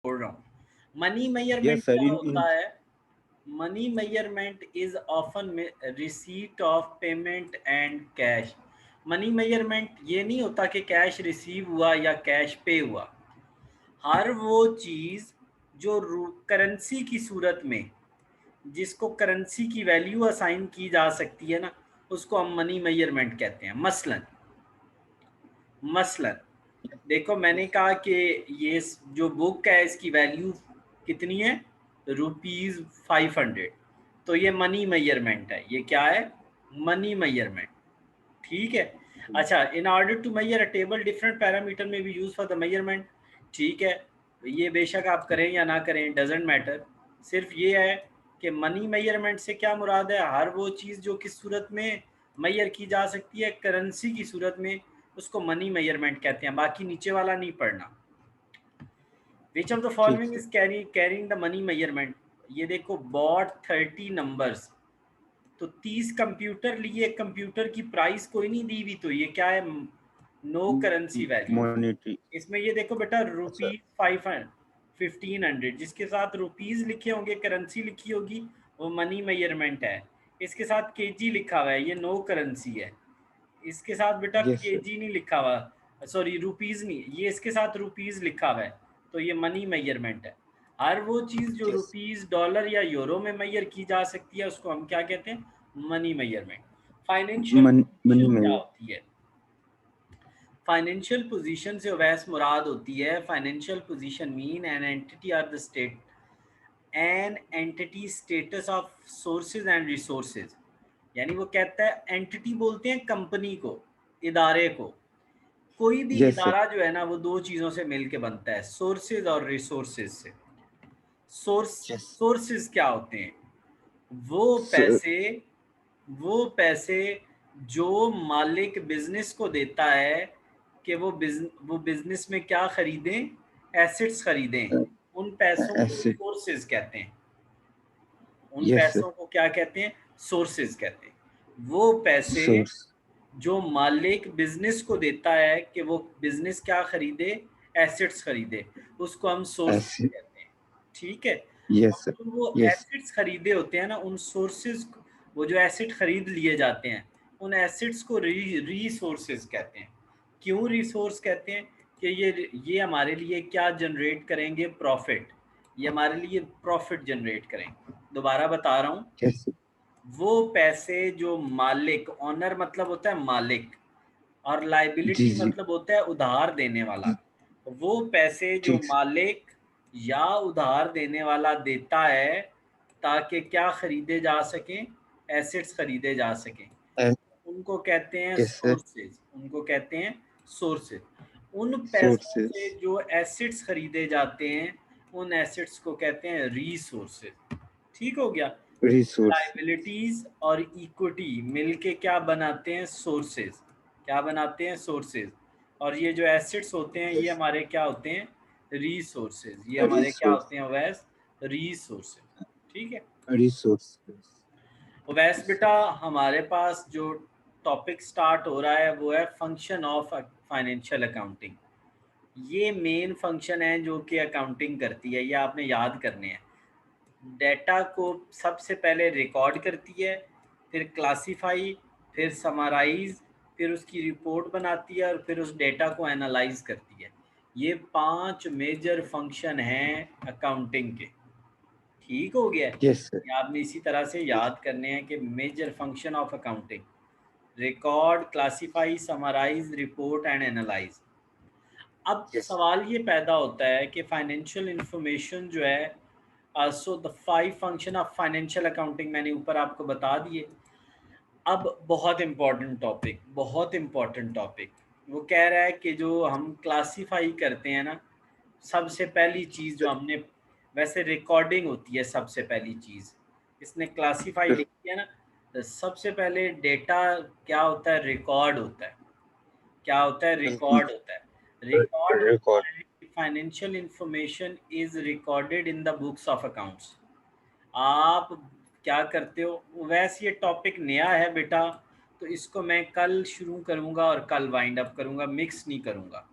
बोल रहा हूँ। Money yes measurement sir. क्या इन होता है? Money measurement is often receipt of payment and cash. Money measurement ये नहीं होता कि कैश रिसीव हुआ या कैश पे हुआ। हर वो चीज़ जो करेंसी की सूरत में, जिसको करेंसी की वैल्यू असाइन की जा सकती है ना, उसको हम मनी मेजरमेंट कहते हैं। मसलन देखो, मैंने कहा कि ये जो बुक है इसकी वैल्यू कितनी है? ₹500। तो ये मनी मेजरमेंट है। ये क्या है? Money measurement. ठीक है। अच्छा, in order to measure a table different parameter में भी यूज फॉर द मेजरमेंट। ठीक है, ये बेशक आप करें या ना करें, डजेंट मैटर। सिर्फ ये है कि मनी मेजरमेंट से क्या मुराद है? हर वो चीज़ जो किस सूरत में मैयर की जा सकती है, करेंसी की सूरत में, उसको मनी मेजरमेंट कहते हैं। बाकी नीचे वाला नहीं पढ़ना। विच ऑफ द ठीक following sir. Is carrying the money measurement? ये देखो, बॉट 30 नंबर्स। तो 30 कंप्यूटर लिए, कंप्यूटर की प्राइस कोई नहीं दी हुई, तो ये क्या है? No currency value. मॉनेटरी। इसमें ये देखो बेटा, अच्छा। ₹1500 जिसके साथ रुपीज़ लिखे होंगे, करेंसी लिखी होगी, वो मनी मेजरमेंट है। इसके साथ केजी लिखा हुआ है, ये नो करेंसी है। इसके साथ बेटा यस सर। केजी नहीं लिखा हुआ, सॉरी रुपीज़ नहीं, ये इसके साथ रुपीज़ लिखा हुआ है, तो ये मनी मेजरमेंट है। हर वो चीज़ जो यस। रुपीज़, डॉलर या यूरो में मेजर की जा सकती है, उसको हम क्या कहते हैं? Money measurement. Financial money position क्या में। होती है? फाइनेंशियल पोजीशन से वैस मुराद होती है, financial position mean an entity are the state, an entity states of sources and resources. यानी वो कहता है, एंटिटी बोलते हैं कंपनी को, इदारे को। कोई भी यस सर। इदारा जो है ना, वो दो चीज़ों से मिल के बनता है, सोर्सेज और रिसोर्सेज से। यस सोर्सेज क्या होते हैं? वो सर। पैसे वो पैसे जो मालिक बिजनेस को देता है कि वो बिजनेस में क्या खरीदें? एसेट्स खरीदें। उन पैसों को एसिड। सोर्सेज कहते हैं। उन यस सर। पैसों को क्या कहते हैं? सोर्सेज कहते हैं। वो पैसे सोर्स। जो मालिक बिजनेस को देता है कि वो बिजनेस क्या खरीदे? एसेट्स खरीदे, उसको हम सोर्सेज एसिड। कहते हैं। ठीक है। यस अब सर। जो वो यस। एसेट्स खरीदे होते हैं ना, उन सोर्सेज, वो जो एसेट खरीद लिए जाते हैं, उन एसेट्स को रिसोर्सेज कहते हैं। क्यों रिसोर्स कहते हैं? कि ये हमारे लिए क्या जनरेट करेंगे? प्रॉफिट। ये हमारे लिए प्रॉफिट जनरेट करेंगे। दोबारा बता रहा हूँ, यस सर। वो पैसे जो मालिक, ऑनर मतलब होता है मालिक, और जी लाइबिलिटी जी। मतलब होता है उधार देने वाला। वो पैसे जो ठीक सर। मालिक या उधार देने वाला देता है, ताकि क्या खरीदे जा सकें? एसेट्स खरीदे जा सकें, उनको कहते हैं यस सर। सोर्सेज। उनको कहते हैं सोर्सेज। उन पैसों सोर्सेस। से जो एसेट्स खरीदे जाते हैं, उन एसेट्स को कहते हैं रिसोर्सेज। ठीक हो गया। रिसोर्स। लाइबिलिटीज और इक्विटी मिलके क्या बनाते हैं? सोर्सेज। क्या बनाते हैं? सोर्सेज। और ये जो एसेट्स होते हैं, ये यस। हमारे क्या होते हैं? रिसोर्सेज। ये हमारे क्या रिसोर्स। होते हैं वैस? रिसोर्सेज। ठीक है। रिसोर्स। वैस बेटा, हमारे पास जो टॉपिक स्टार्ट हो रहा है वो है फंक्शन ऑफ फाइनेंशियल अकाउंटिंग। ये मेन फंक्शन है जो कि अकाउंटिंग करती है, ये आपने याद करने हैं। डेटा को सबसे पहले रिकॉर्ड करती है, फिर क्लासीफाई, फिर समराइज, फिर उसकी रिपोर्ट बनाती है, और फिर उस डेटा को एनालाइज करती है। ये 5 मेजर फंक्शन हैं अकाउंटिंग के। ठीक हो गया है? Yes sir. ये आपने इसी तरह से याद करने हैं कि major function of accounting: record, classify, summarise, report and analyse. अब यस। सवाल ये पैदा होता है कि फाइनेंशियल इंफॉर्मेशन जो है, so the 5 function of financial accounting मैंने ऊपर आपको बता दिए। अब बहुत इम्पोर्टेंट टॉपिक, बहुत इम्पोर्टेंट टॉपिक, वो कह रहा है कि जो हम क्लासीफाई करते हैं ना, सबसे पहली चीज़ जो हमने, वैसे रिकॉर्डिंग होती है सबसे पहली चीज़, इसने क्लासीफाई लिखी है ना, तो सबसे पहले डेटा क्या होता है? रिकॉर्ड होता है। क्या होता है? बिल्कुल। रिकॉर्ड होता है। रिकॉर्ड होता रिकॉर्ड। है कि financial information is recorded in the books of accounts. आप क्या करते हो? वैसे ये टॉपिक नया है बेटा, तो इसको मैं कल शुरू करूंगा और कल वाइंड अप करूंगा, मिक्स नहीं करूंगा।